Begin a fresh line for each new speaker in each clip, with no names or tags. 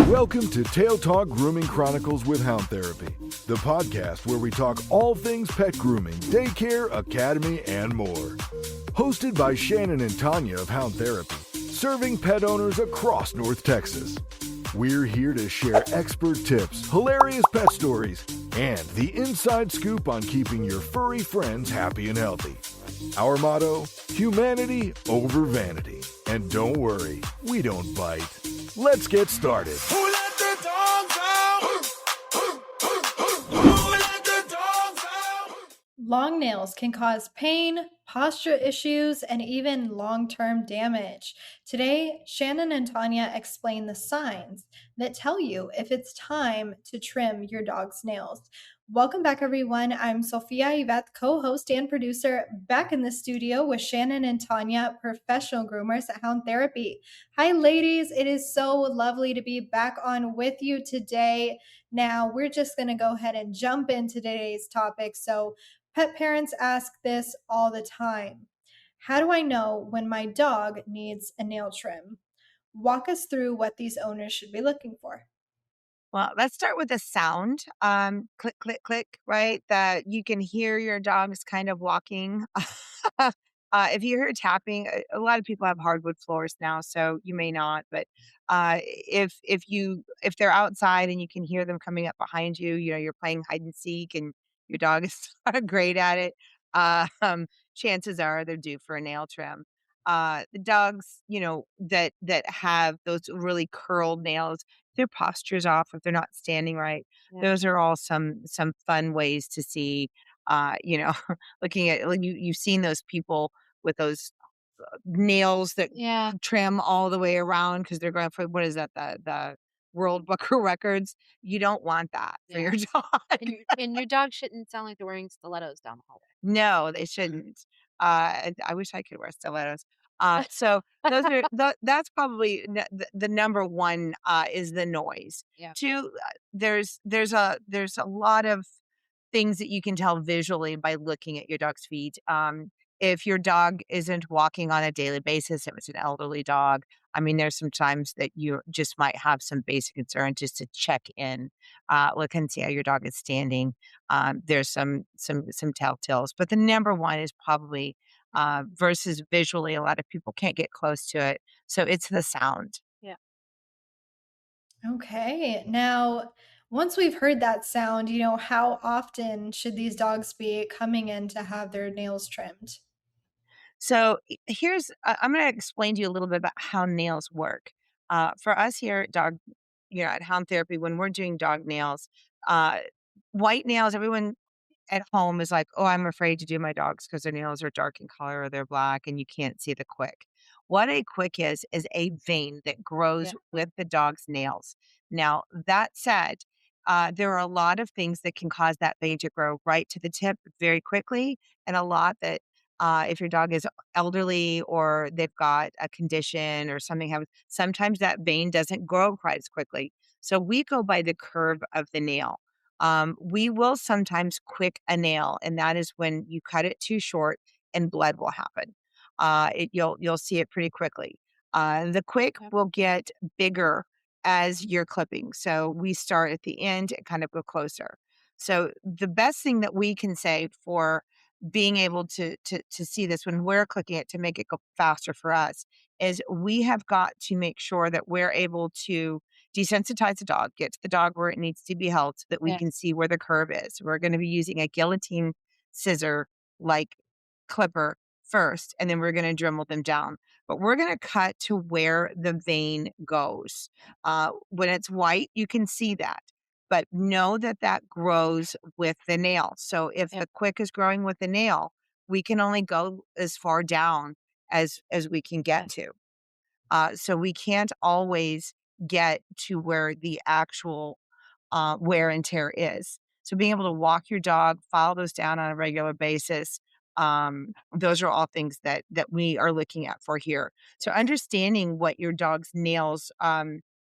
Welcome to Tail Talk Grooming Chronicles with Hound Therapy, the podcast where we talk all things pet grooming, daycare, academy, and more. Hosted by Shannon and Tanya of Hound Therapy, serving pet owners across North Texas. We're here to share expert tips, hilarious pet stories, and the inside scoop on keeping your furry friends happy and healthy. Our motto, humanity over vanity. And don't worry, we don't bite. Let's get started. Who let the dogs out? Who let the dogs out?
Long nails can cause pain, posture issues, and even long-term damage. Today, Shannon and Tanya explain the signs that tell you if it's time to trim your dog's nails. Welcome back, everyone. I'm Sophia Yvette, co-host and producer, back in the studio with Shannon and Tanya, professional groomers at Hound Therapy. Hi, ladies. It is so lovely to be back on with you today. Now, we're just going to go ahead and jump into today's topic. So, pet parents ask this all the time. How do I know when my dog needs a nail trim? Walk us through what these owners should be looking for.
Well, let's start with the sound. Click, click, click, right? That you can hear your dog's kind of walking. If you hear tapping, a lot of people have hardwood floors now, so you may not. But if they're outside and you can hear them coming up behind you, you're playing hide and seek and your dog is not great at it. Chances are they're due for a nail trim. The dogs, that have those really curled nails, their posture's off, if they're not standing right.
Yeah.
Those are all some fun ways to see, looking at, like you've seen those people with those nails that trim all the way around because they're going for, what is that, the World Book of Records. You don't want that for your dog.
And your dog shouldn't sound like they're wearing stilettos down the hallway.
No, they shouldn't. I wish I could wear stilettos. So those are that's probably the number one is the noise.
Yeah.
Two, there's a lot of things that you can tell visually by looking at your dog's feet. If your dog isn't walking on a daily basis, if it's an elderly dog, I mean, there's some times that you just might have some basic concern just to check in, look and see how your dog is standing. There's some telltales, but the number one is probably versus visually. A lot of people can't get close to it, so it's the sound.
Yeah.
Okay. Now, once we've heard that sound, how often should these dogs be coming in to have their nails trimmed?
So I'm going to explain to you a little bit about how nails work. For us here at at Hound Therapy, when we're doing dog nails, uh, white nails, everyone at home is like, oh, I'm afraid to do my dogs because their nails are dark in color or they're black and you can't see the quick. What a quick is a vein that grows with the dog's nails. Now, that said, there are a lot of things that can cause that vein to grow right to the tip very quickly, and a lot that if your dog is elderly or they've got a condition or something happens, sometimes that vein doesn't grow quite as quickly. So we go by the curve of the nail. We will sometimes quick a nail, and that is when you cut it too short and blood will happen. You'll see it pretty quickly. The quick will get bigger as you're clipping. So we start at the end and kind of go closer. So the best thing that we can say for being able to see this when we're clicking it to make it go faster for us is we have got to make sure that we're able to desensitize the dog, get to the dog where it needs to be held so that we can see where the curve is. We're going to be using a guillotine scissor like clipper first, and then we're going to Dremel them down. But we're going to cut to where the vein goes. When it's white, you can see that. But know that that grows with the nail. So if the quick is growing with the nail, we can only go as far down as we can get to. So we can't always get to where the actual wear and tear is. So being able to walk your dog, file those down on a regular basis, those are all things that we are looking at for here. So understanding what your dog's nails,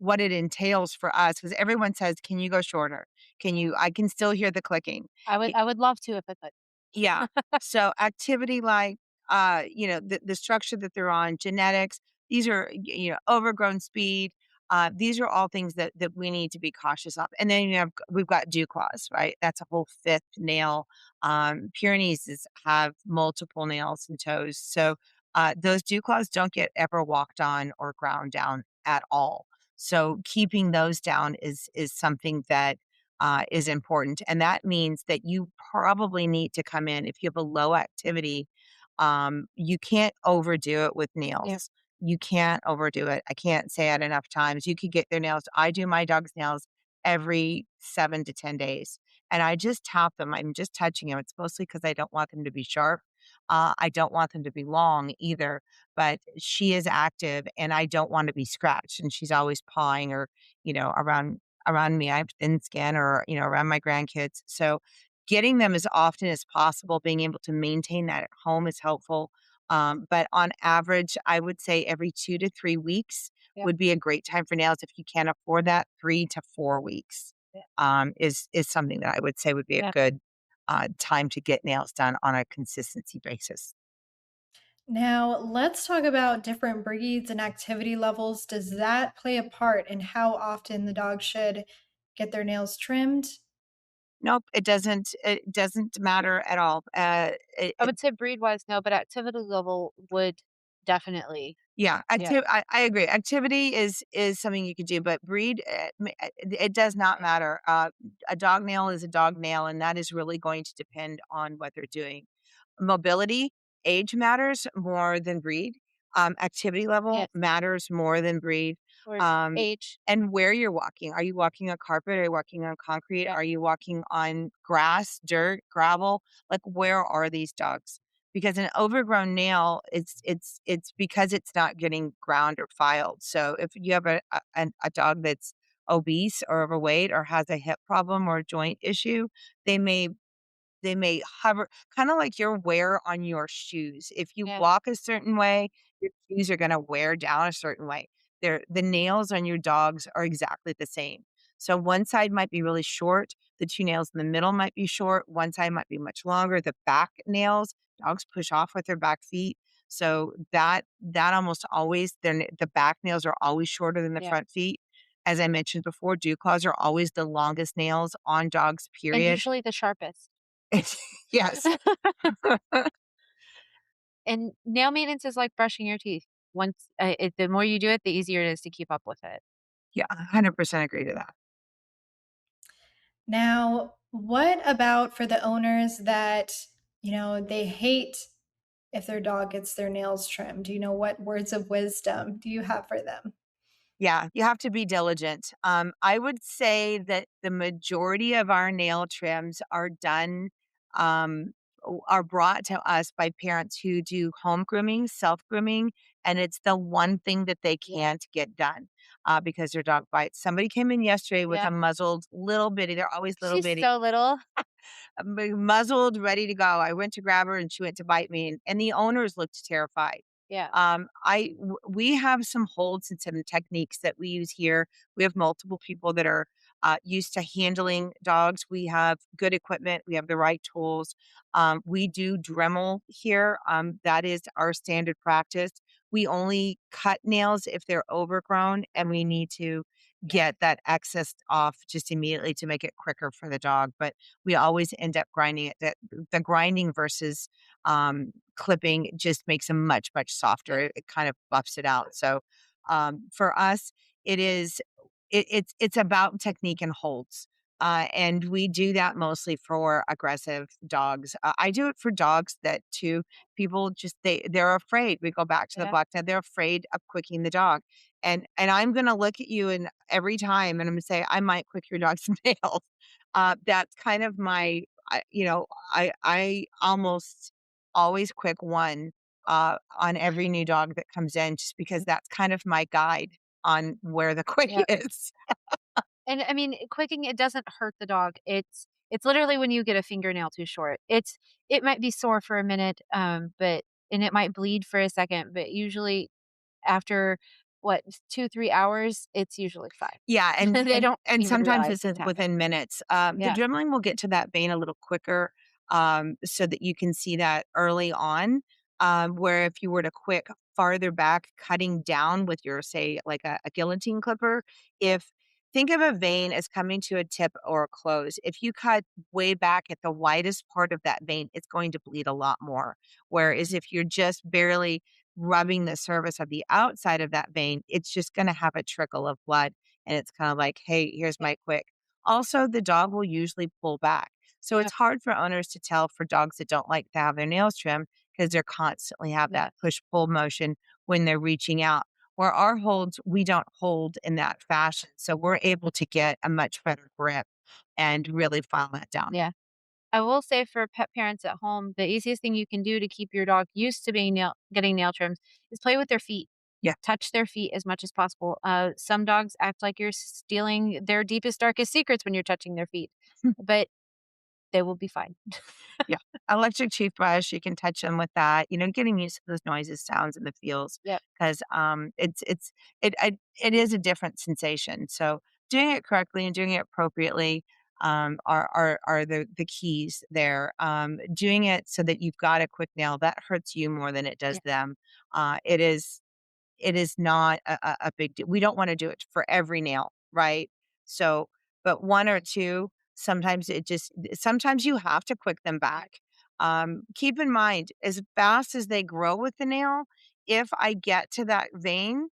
what it entails for us, because everyone says, can you go shorter? I can still hear the clicking.
I would love to if I could.
Yeah. So activity like, the structure that they're on, genetics, these are, overgrown speed. These are all things that we need to be cautious of. And then we've got dew claws, right? That's a whole fifth nail. Pyrenees have multiple nails and toes, so those dew claws don't get ever walked on or ground down at all. So keeping those down is something that is important, and that means that you probably need to come in if you have a low activity. You can't overdo it with
Yeah.
nails. You can't overdo it. I can't say it enough times. You could get their nails. I do my dog's nails every 7 to 10 days, and I just tap them. I'm just touching them. It's mostly because I don't want them to be sharp. I don't want them to be long either. But she is active, and I don't want to be scratched. And she's always pawing or around me. I have thin skin, or around my grandkids. So getting them as often as possible, being able to maintain that at home is helpful. But on average, I would say every 2 to 3 weeks
Yeah.
would be a great time for nails. If you can't afford that, 3 to 4 weeks
Yeah.
is something that I would say would be a
Yeah.
good time to get nails done on a consistency basis.
Now, let's talk about different breeds and activity levels. Does that play a part in how often the dog should get their nails trimmed?
Nope, it doesn't. It doesn't matter at all.
I would say breed wise, no, but activity level would definitely.
Yeah,
Yeah.
I agree. Activity is something you could do, but breed, it does not matter. A dog nail is a dog nail, and that is really going to depend on what they're doing. Mobility, age matters more than breed. Activity level
Yes.
matters more than breed.
Or
Um,
age.
and where you're walking. Are you walking on carpet? Are you walking on concrete?
Yeah.
Are you walking on grass, dirt, gravel? Like, where are these dogs? Because an overgrown nail, it's because it's not getting ground or filed. So if you have a dog that's obese or overweight or has a hip problem or a joint issue, they may they may hover kinda like your wear on your shoes. If you
Yeah.
walk a certain way, your shoes are gonna wear down a certain way. The nails on your dogs are exactly the same. So one side might be really short, the 2 nails in the middle might be short, one side might be much longer. The back nails, dogs push off with their back feet, so that almost always the back nails are always shorter than the
Yeah.
front feet. As I mentioned before, dew claws are always the longest nails on dogs,
And
period.
usually the sharpest.
Yes.
And nail maintenance is like brushing your teeth. The more you do it, the easier it is to keep up with it.
Yeah, 100% agree to that.
Now, what about for the owners that, they hate if their dog gets their nails trimmed? What words of wisdom do you have for them?
Yeah, you have to be diligent. I would say that the majority of our nail trims are done, are brought to us by parents who do home grooming, self grooming, and it's the one thing that they
Yeah.
can't get done because their dog bites. Somebody came in yesterday with
Yeah.
a muzzled little bitty. They're always little
She's
bitty.
so little.
Muzzled, ready to go. I went to grab her and she went to bite me, and the owners looked terrified.
Yeah.
We have some holds and some techniques that we use here. We have multiple people that are used to handling dogs. We have good equipment. We have the right tools. We do Dremel here. That is our standard practice. We only cut nails if they're overgrown, and we need to get that excess off just immediately to make it quicker for the dog. But we always end up grinding it. The grinding versus clipping just makes them much, much softer. It kind of buffs it out. So for us, it is it's about technique and holds. And we do that mostly for aggressive dogs. I do it for dogs that too. People just they're afraid. We go back to the
Yeah.
black tag. They're afraid of quicking the dog, and I'm gonna look at you and every time, and I'm gonna say I might quick your dog's nails. That's kind of my, I almost always quick one on every new dog that comes in, just because that's kind of my guide on where the quick
Yeah.
is.
And I mean, quicking, it doesn't hurt the dog. It's literally when you get a fingernail too short. It might be sore for a minute, but and it might bleed for a second, but usually after what 2 3 hours, it's usually fine.
Yeah, and
They
and
don't
and
even
sometimes
realize
it's
it's happened.
within minutes. The
Yeah.
adrenaline will get to that vein a little quicker, so that you can see that early on. where if you were to quick farther back, cutting down with your, say, like a guillotine clipper, if think of a vein as coming to a tip or a close. If you cut way back at the widest part of that vein, it's going to bleed a lot more. Whereas if you're just barely rubbing the surface of the outside of that vein, it's just going to have a trickle of blood. And it's kind of like, hey, here's my quick. Also, the dog will usually pull back. So it's
Yep.
hard for owners to tell for dogs that don't like to have their nails trimmed because they're constantly have
Yeah.
that push-pull motion when they're reaching out. Where our holds, we don't hold in that fashion. So we're able to get a much better grip and really file that down.
Yeah. I will say for pet parents at home, the easiest thing you can do to keep your dog used to getting nail trims is play with their feet.
Yeah.
Touch their feet as much as possible. Some dogs act like you're stealing their deepest, darkest secrets when you're touching their feet, but they will be fine.
Yeah. Electric toothbrush, you can touch them with that, getting used to those noises, sounds, and the feels.
Yep.
Because it is a different sensation. So doing it correctly and doing it appropriately are the keys there. Doing it so that you've got a quick nail that hurts you more than it does them. It is not a big deal. We don't want to do it for every nail, right? So, but one or two, sometimes you have to quick them back. Keep in mind, as fast as they grow with the nail, if I get to that vein,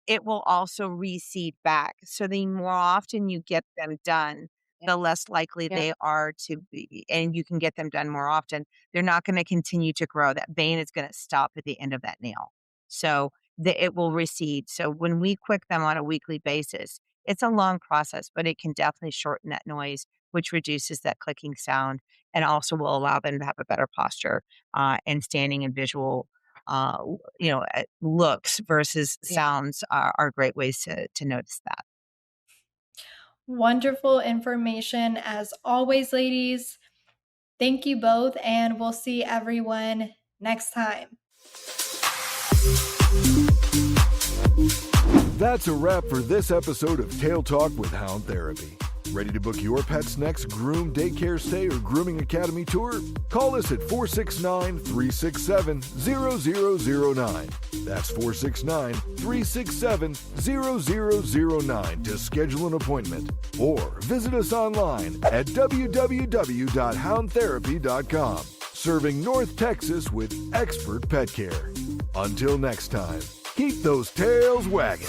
it will also recede back. So the more often you get them done, the less likely
Yeah.
they are to be, and you can get them done more often. They're not going to continue to grow. That vein is going to stop at the end of that nail. So it will recede. So when we quick them on a weekly basis, it's a long process, but it can definitely shorten that noise, which reduces that clicking sound and also will allow them to have a better posture and standing and visual, looks versus
Yeah.
sounds are great ways to notice that.
Wonderful information as always, ladies. Thank you both, and we'll see everyone next time.
That's a wrap for this episode of Tail Talk with Hound Therapy. Ready to book your pet's next groom, daycare stay, or grooming academy tour? Call us at 469-367-0009. That's 469-367-0009 to schedule an appointment. Or visit us online at www.houndtherapy.com. Serving North Texas with expert pet care. Until next time, keep those tails wagging.